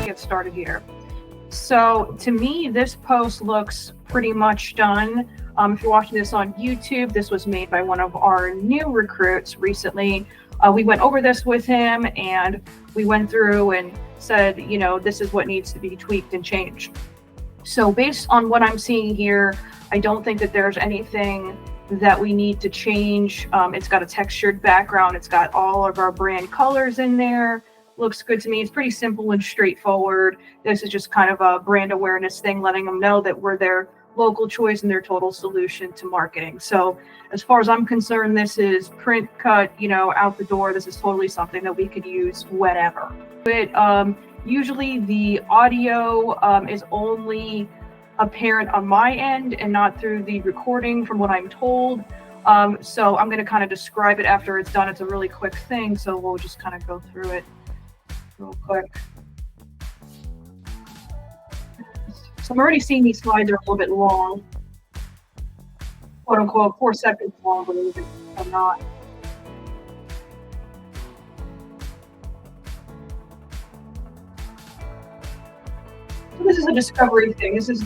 get started here. So to me, this post looks pretty much done. If you're watching this on YouTube, this was made by one of our new recruits recently. We went over this with him and we went through and said, this is what needs to be tweaked and changed. So based on what I'm seeing here, I don't think that there's anything that we need to change. It's got a textured background. It's got all of our brand colors in there. Looks good to me. It's pretty simple and straightforward. This is just kind of a brand awareness thing, letting them know that we're their local choice and their total solution to marketing. So as far as I'm concerned, this is print cut, out the door. This is totally something that we could use whenever. But usually the audio is only apparent on my end and not through the recording from what I'm told. So I'm going to kind of describe it after it's done. It's a really quick thing. So we'll just kind of go through it real quick. So I'm already seeing these slides are a little bit long, quote unquote, 4 seconds long, but I'm not. So this is a discovery thing. This is,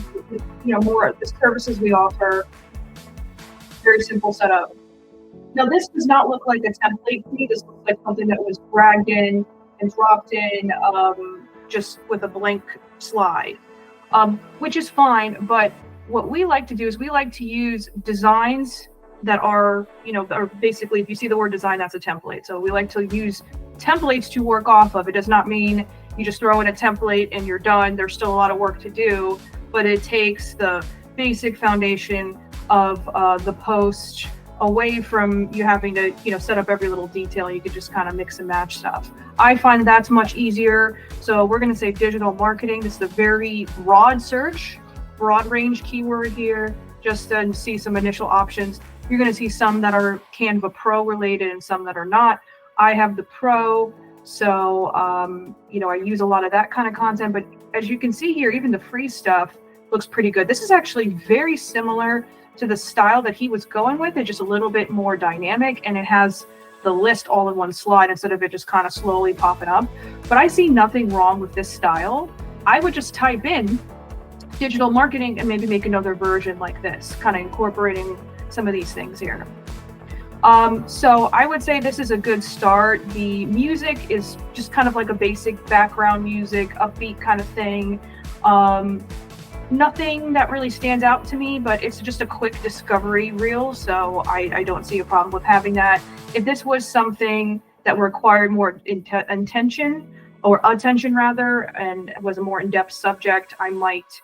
more the services we offer. Very simple setup. Now this does not look like a template to me. This looks like something that was dragged in and dropped in just with a blank slide, which is fine. But what we like to do is we like to use designs that are, are basically, if you see the word design, that's a template. So we like to use templates to work off of. It does not mean you just throw in a template and you're done. There's still a lot of work to do, but it takes the basic foundation of the post away from you having to, set up every little detail. You could just kind of mix and match stuff. I find that's much easier. So we're going to say digital marketing. This is a very broad search, broad range keyword here, just to see some initial options. You're going to see some that are Canva Pro related and some that are not. I have the Pro. So, I use a lot of that kind of content, but as you can see here, even the free stuff looks pretty good. This is actually very similar to the style that he was going with. It's just a little bit more dynamic and it has the list all in one slide instead of it just kind of slowly popping up. But I see nothing wrong with this style. I would just type in digital marketing and maybe make another version like this, kind of incorporating some of these things here. So I would say this is a good start. The music is just kind of like a basic background music, upbeat kind of thing. Nothing that really stands out to me, but it's just a quick discovery reel. So I don't see a problem with having that. If this was something that required more attention rather, and was a more in-depth subject, I might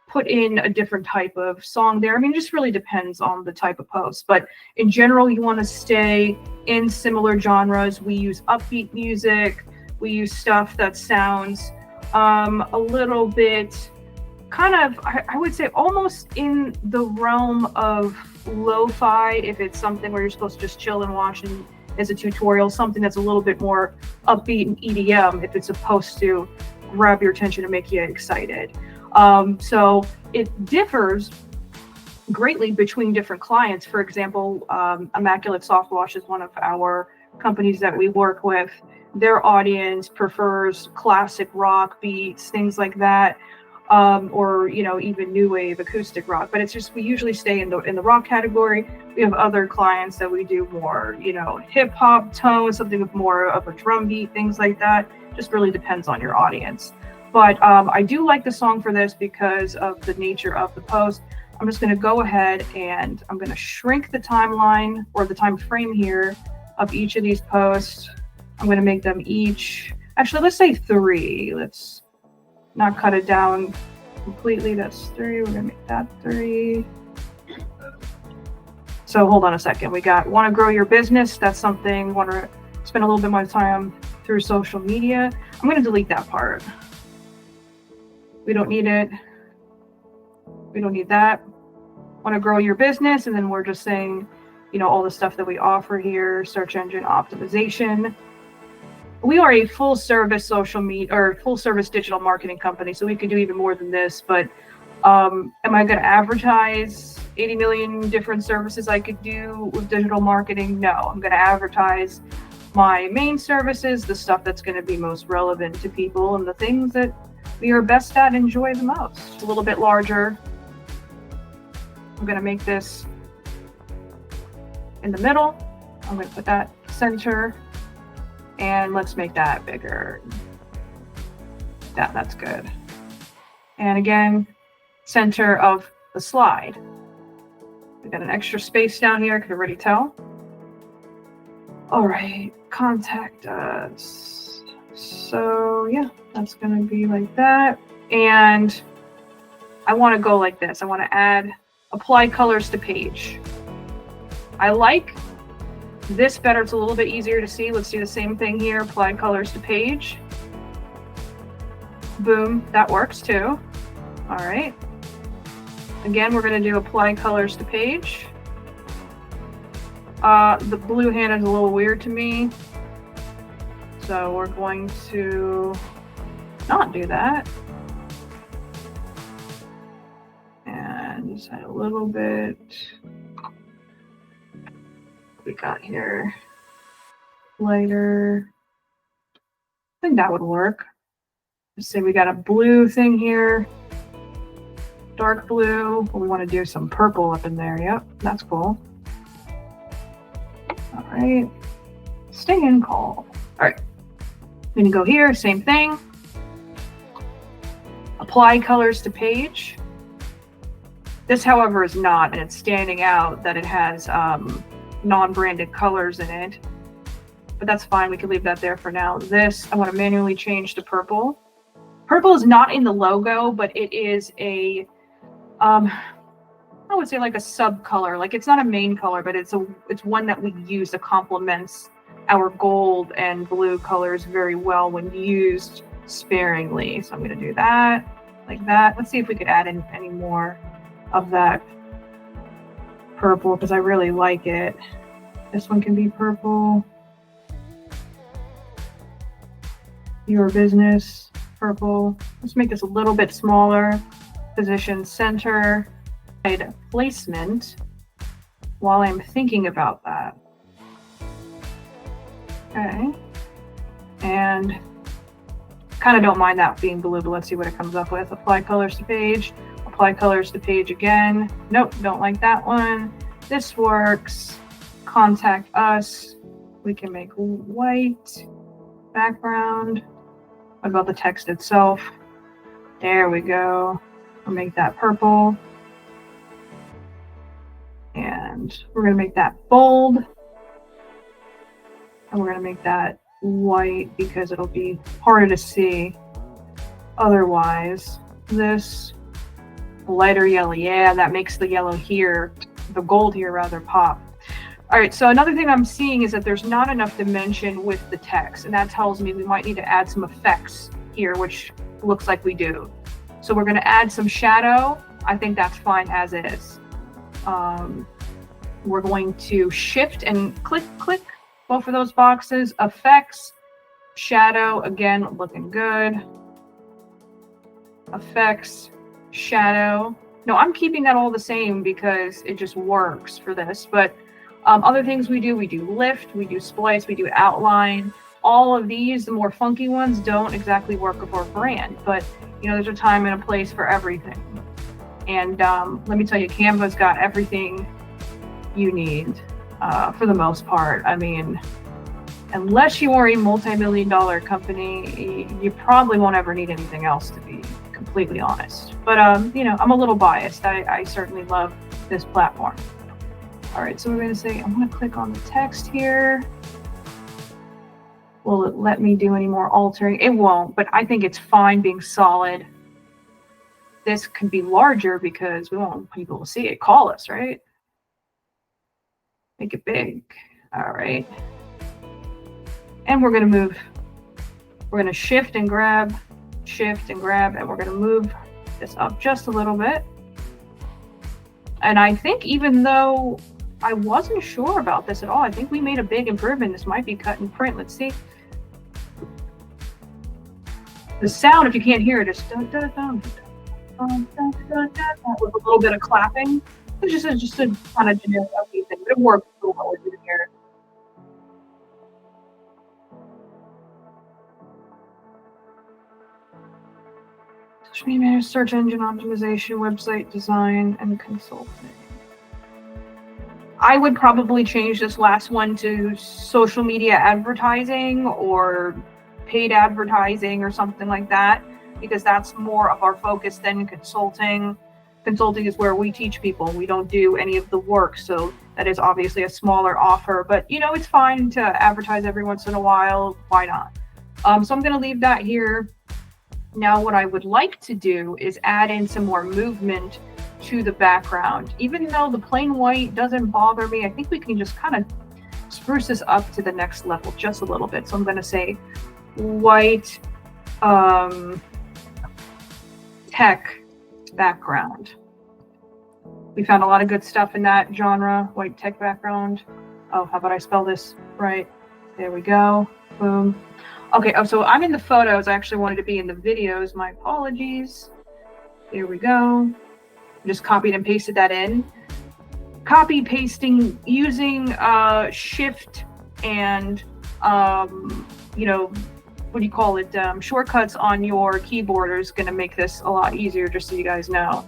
put in a different type of song there. I mean, it just really depends on the type of post. But in general, you want to stay in similar genres. We use upbeat music. We use stuff that sounds a little bit kind of, I would say almost in the realm of lo-fi, if it's something where you're supposed to just chill and watch and as a tutorial, something that's a little bit more upbeat and EDM if it's supposed to grab your attention and make you excited. So it differs greatly between different clients. For example, Immaculate Soft Wash is one of our companies that we work with. Their audience prefers classic rock beats, things like that, or even new wave acoustic rock. But it's just we usually stay in the rock category. We have other clients that we do more, hip hop tone, something with more of a drum beat, things like that. Just really depends on your audience. But I do like the song for this because of the nature of the post. I'm just going to go ahead and I'm going to shrink the timeline or the time frame here of each of these posts. I'm going to make them each, actually, let's say 3. Let's not cut it down completely. That's 3. We're going to make that 3. So hold on a second. We got want to grow your business. That's something, want to spend a little bit more time through social media. I'm going to delete that part. We don't need it. We don't need that. Want to grow your business. And then we're just saying, all the stuff that we offer here, search engine optimization. We are a full service social media or full service digital marketing company. So we could do even more than this, but am I going to advertise 80 million different services I could do with digital marketing? No, I'm going to advertise my main services, the stuff that's going to be most relevant to people and the things that we are best at, enjoy the most. A little bit larger. I'm going to make this in the middle. I'm going to put that center, and let's make that bigger. That's good. And again, center of the slide. We got an extra space down here, I could already tell. All right, contact us. So yeah, that's gonna be like that. And I wanna go like this. I wanna add apply colors to page. I like this better, it's a little bit easier to see. Let's do the same thing here, apply colors to page. Boom, that works too. All right. Again, we're going to do apply colors to page. The blue hand is a little weird to me, so we're going to not do that. And just add a little bit. We got here lighter. I think that would work. Let's say we got a blue thing here. Dark blue. We want to do some purple up in there. Yep, that's cool. All right. Stay in call. All right. I'm going to go here. Same thing. Apply colors to page. This, however, is not, and it's standing out that it has non-branded colors in it. But that's fine. We can leave that there for now. This, I want to manually change to purple. Purple is not in the logo, but it is a I would say like a sub color. Like it's not a main color, but it's one that we use that complements our gold and blue colors very well when used sparingly. So I'm going to do that like that. Let's see if we could add in any more of that purple because I really like it. This one can be purple. Your business, purple. Let's make this a little bit smaller. Position center, placement while I'm thinking about that. Okay. And kind of don't mind that being blue, but let's see what it comes up with. Apply colors to page, apply colors to page again. Nope, don't like that one. This works. Contact us. We can make white background. What about the text itself? There we go. We'll make that purple. And we're going to make that bold. And we're going to make that white because it'll be harder to see otherwise. This lighter yellow. Yeah, that makes the yellow here, the gold here rather pop. All right, so another thing I'm seeing is that there's not enough dimension with the text. And that tells me we might need to add some effects here, which looks like we do. So we're going to add some shadow. I think that's fine as is. We're going to shift and click both of those boxes. Effects, shadow, again, looking good. Effects, shadow. No, I'm keeping that all the same because it just works for this. But other things we do lift, we do splice, we do outline. All of these, the more funky ones, don't exactly work with our brand, but you know, there's a time and a place for everything. And let me tell you, Canva's got everything you need for the most part. I mean, unless you are a multi-million-dollar company, you probably won't ever need anything else, to be completely honest. But you know, I'm a little biased. I certainly love this platform. All right, so we're going to say I'm going to click on the text here. Will it let me do any more altering? It won't, but I think it's fine being solid. This could be larger because we want people to see it. Call us, right? Make it big. All right. And we're going to move. We're going to shift and grab, and we're going to move this up just a little bit. And I think even though I wasn't sure about this at all, I think we made a big improvement. This might be cut and print. Let's see. The sound, if you can't hear it, is dun, dun, dun, dun, dun, dun, dun, with a little bit of clapping. It's just a kind of generic upbeat thing, but it works for what we're doing here. Search engine optimization, website design, and consulting. I would probably change this last one to social media advertising or paid advertising or something like that, because that's more of our focus than consulting. Consulting is where we teach people. We don't do any of the work. So that is obviously a smaller offer, but it's fine to advertise every once in a while. Why not? So I'm going to leave that here. Now, what I would like to do is add in some more movement to the background. Even though the plain white doesn't bother me, I think we can just kind of spruce this up to the next level just a little bit. So I'm going to say white tech background. We found a lot of good stuff in that genre, white tech background. Oh, how about I spell this right? There we go. Boom. Okay, so I'm in the photos. I actually wanted to be in the videos. My apologies. There we go. Just copied and pasted that in. Copy pasting using shift and what do you call it? Shortcuts on your keyboard is going to make this a lot easier, just so you guys know.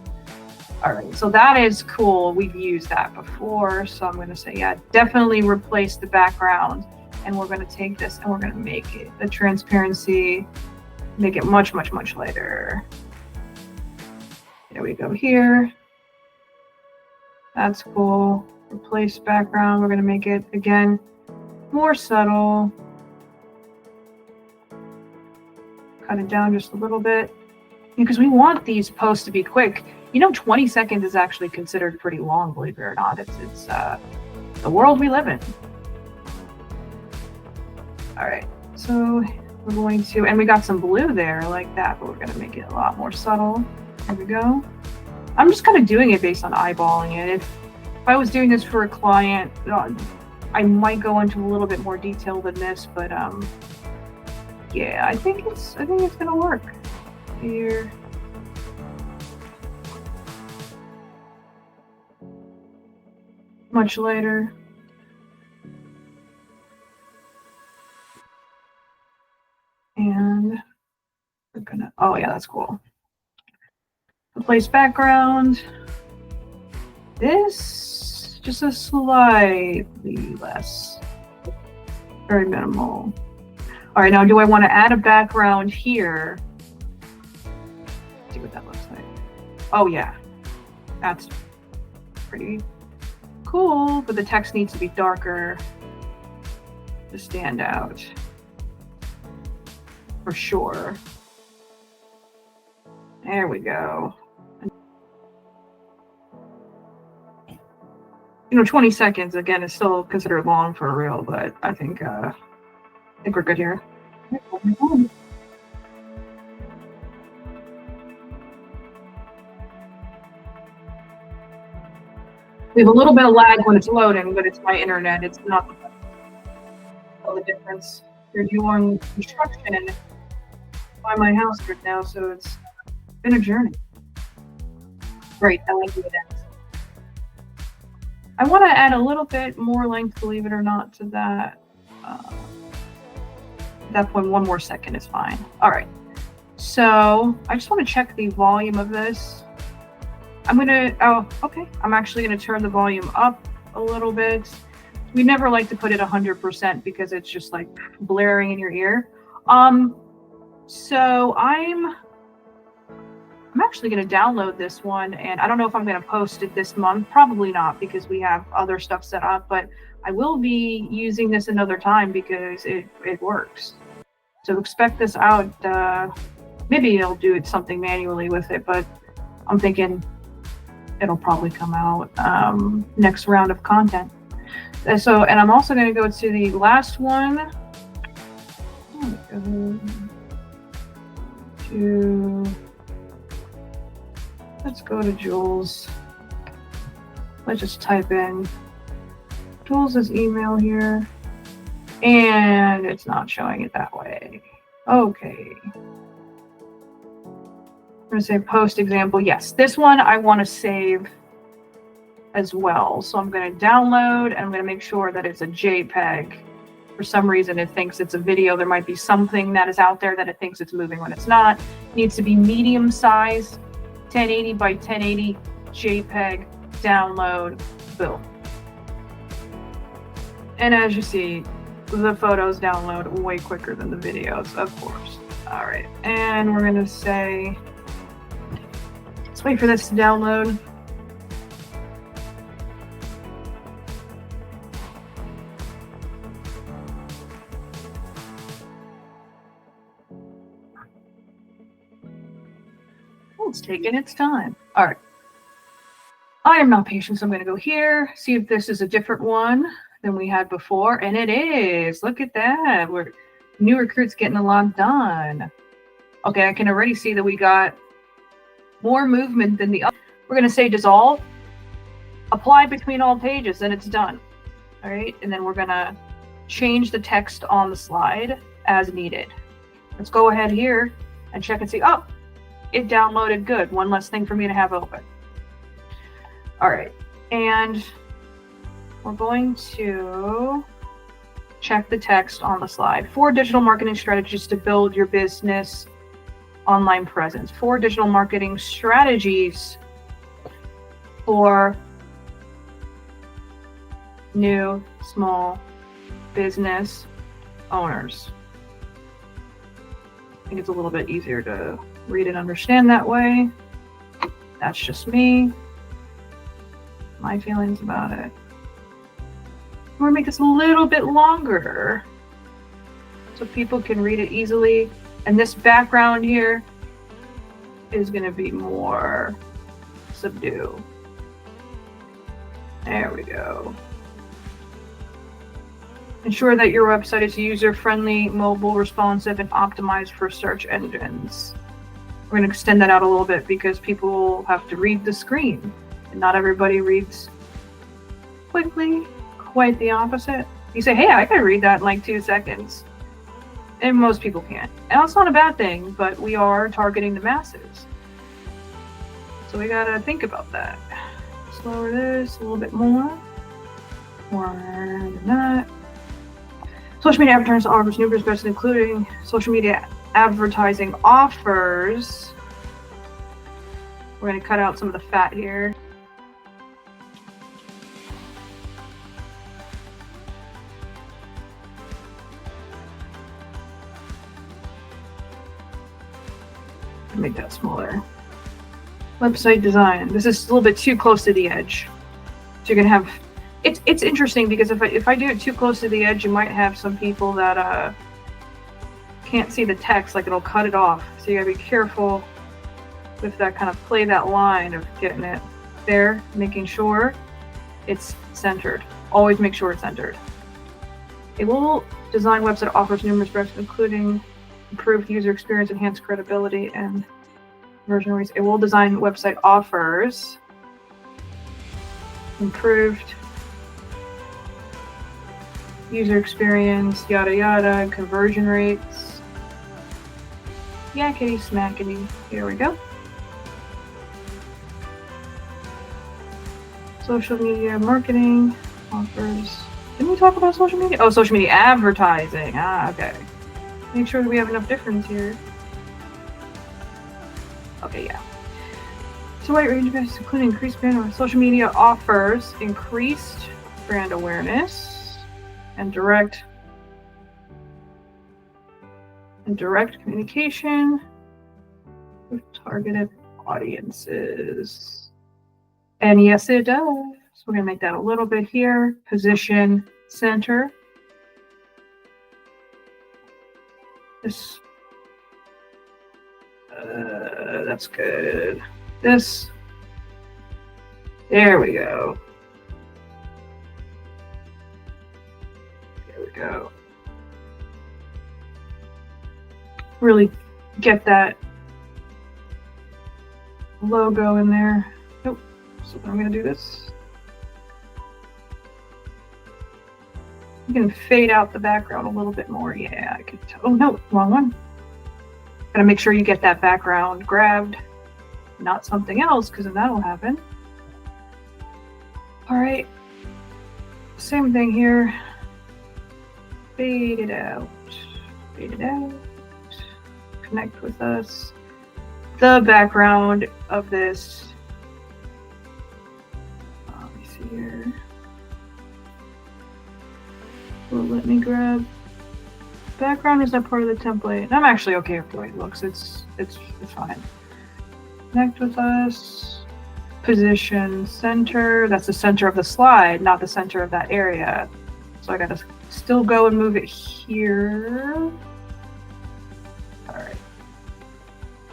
All right, so that is cool. We've used that before, so I'm going to say, yeah, definitely replace the background. And we're going to take this and we're going to make it the transparency, make it much, much, much lighter. There we go here. That's cool. Replace background. We're going to make it, again, more subtle. Cut it down just a little bit, because we want these posts to be quick. 20 seconds is actually considered pretty long, believe it or not. It's the world we live in. All right, so we're going to, and we got some blue there like that, but we're going to make it a lot more subtle. There we go. I'm just kind of doing it based on eyeballing it. If I was doing this for a client, I might go into a little bit more detail than this, but yeah, I think it's gonna work here. Much later. And we're gonna, oh yeah, that's cool. Replace background. This just a slightly less, very minimal. All right, now do I want to add a background here? Let's see what that looks like. Oh yeah, that's pretty cool, but the text needs to be darker to stand out for sure. There we go. 20 seconds again is still considered long for a reel, but I think we're good here. We have a little bit of lag when it's loading, but it's my internet. It's not the difference. They're doing construction by my house right now, so it's been a journey. Great, I like it. I want to add a little bit more length, believe it or not, to that. At that point, 1 more second is fine. All right. So I just want to check the volume of this. I'm actually going to turn the volume up a little bit. We never like to put it 100% because it's just like blaring in your ear. So I'm actually going to download this one, and I don't know if I'm going to post it this month. Probably not, because we have other stuff set up, but I will be using this another time because it works. So expect this out. Maybe I'll do something manually with it, but I'm thinking it'll probably come out next round of content. And I'm also going to go to the last one. Let's go to Jules. Let's just type in Jules' email here. And it's not showing it that way. Okay. I'm going to say post example. Yes, this one I want to save as well. So I'm going to download, and I'm going to make sure that it's a JPEG. For some reason, it thinks it's a video. There might be something that is out there that it thinks it's moving when it's not. It needs to be medium size, 1080 by 1080 JPEG, download, boom. And as you see, the photos download way quicker than the videos, of course. All right, and we're gonna say, let's wait for this to download. It's taking its time. All right. I am not patient, so I'm going to go here, see if this is a different one than we had before. And it is. Look at that. We're new recruits getting a lot done. Okay, I can already see that we got more movement than the other. We're going to say dissolve, apply between all pages, and it's done. All right. And then we're going to change the text on the slide as needed. Let's go ahead here and check and see. Oh, it downloaded good. One less thing for me to have open. All right, and we're going to check the text on the slide. 4 digital marketing strategies to build your business online presence. 4 digital marketing strategies for new small business owners. I think it's a little bit easier to read and understand that way. That's just me. My feelings about it. We're gonna make this a little bit longer so people can read it easily. And this background here is gonna be more subdued. There we go. Ensure that your website is user-friendly, mobile, responsive, and optimized for search engines. We're going to extend that out a little bit because people have to read the screen. And not everybody reads quickly. Quite the opposite. You say, hey, I can read that in like 2 seconds. And most people can't. And that's not a bad thing, but we are targeting the masses. So we got to think about that. Slower this a little bit more. More than that. Social media advertising offers new business, including social media advertising offers. We're going to cut out some of the fat here. Make that smaller. Website design. This is a little bit too close to the edge. So you're going to have... It's interesting because if I do it too close to the edge, you might have some people that can't see the text, like it'll cut it off. So you gotta be careful with that, kind of play that line of getting it there, making sure it's centered. Always make sure it's centered. A well designed website offers numerous benefits, including improved user experience, enhanced credibility, and conversion rates. A well designed website offers improved user experience, yada yada, conversion rates. Yakety smackety. Here we go. Social media marketing offers. Didn't we talk about social media? Oh, social media advertising. Ah, okay. Make sure that we have enough difference here. Okay, yeah. So wide range of business, including increased brand awareness. Social media offers increased brand awareness and direct communication with targeted audiences. And yes, it does. So we're going to make that a little bit here. Position center. This. That's good. This. There we go. There we go. Really get that logo in there. Nope. So I'm going to do this. You can fade out the background a little bit more. Yeah, I could. Oh no, wrong one. Gotta make sure you get that background grabbed, not something else, because then that'll happen. All right. Same thing here. Fade it out. Fade it out. Connect with us. The background of this. Let me see here. Will let me grab. Background is not part of the template. I'm actually okay with the way it looks. It's fine. Connect with us. Position center. That's the center of the slide, not the center of that area. So I gotta still go and move it here. All right.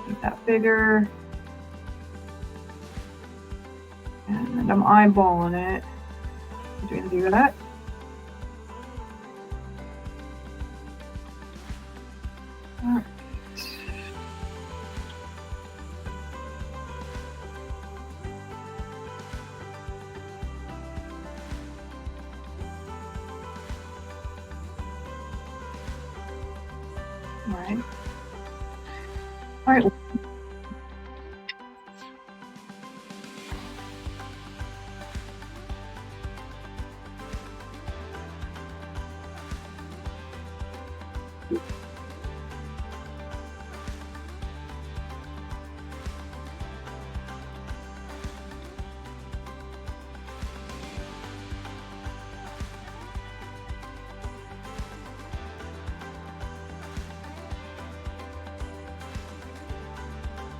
Make that bigger. And I'm eyeballing it. Do you do that? All right. All right.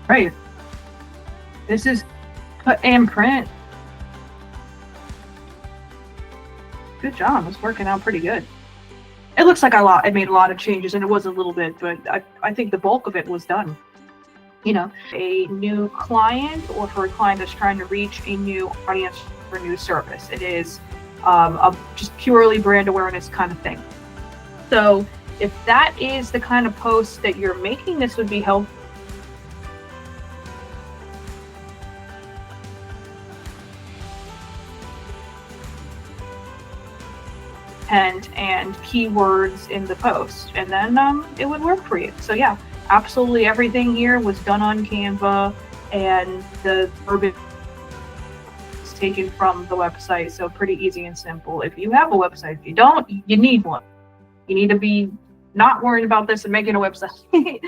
Right. This is cut and print. Good job. It's working out pretty good. It looks like I made a lot of changes, and it was a little bit, but I think the bulk of it was done. You know, a new client or for a client that's trying to reach a new audience for a new service. It is just purely brand awareness kind of thing. So if that is the kind of post that you're making, this would be helpful. And keywords in the post, and then it would work for you. So yeah, absolutely everything here was done on Canva, and the verbiage is taken from the website, so pretty easy and simple. If you have a website, if you don't, you need one. You need to be not worrying about this and making a website.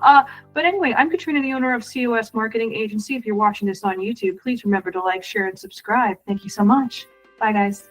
But anyway, I'm Katrina, the owner of COS Marketing Agency. If you're watching this on YouTube, please remember to like, share, and subscribe. Thank you so much. Bye, guys.